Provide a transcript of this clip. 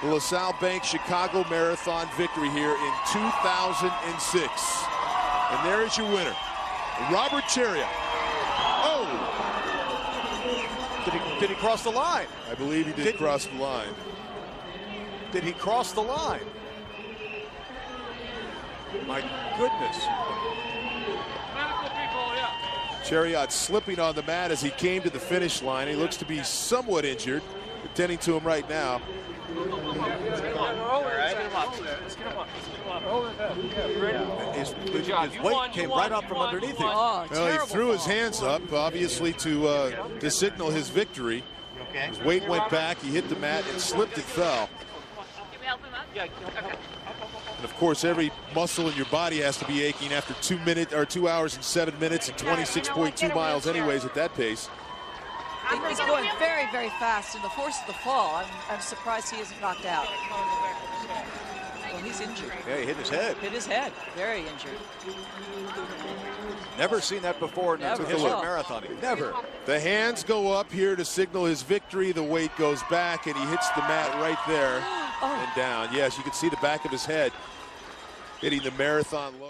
the LaSalle Bank Chicago Marathon victory here in 2006. And there is your winner, Robert Čerijot. Oh! Did he cross the line? I believe he did cross the line. Did he cross the line? My goodness. Čerijot slipping on the mat as he came to the finish line. He looks to be somewhat injured. Attending to him right now. His weight came right up from underneath him. Well, he threw his hands up, obviously, to signal his victory. His weight went back, he hit the mat and slipped and fell. And of course, every muscle in your body has to be aching after 2 hours and 7 minutes and 26.2 miles anyways at that pace. He's going very, very fast in the force of the fall. I'm surprised he isn't knocked out. Well, he's injured. Yeah, he hit his head. Hit his head. Very injured. Never seen that before in the history of marathoning. Never. The hands go up here to signal his victory. The weight goes back, and he hits the mat right there and down. Yes, you can see the back of his head hitting the marathon logo.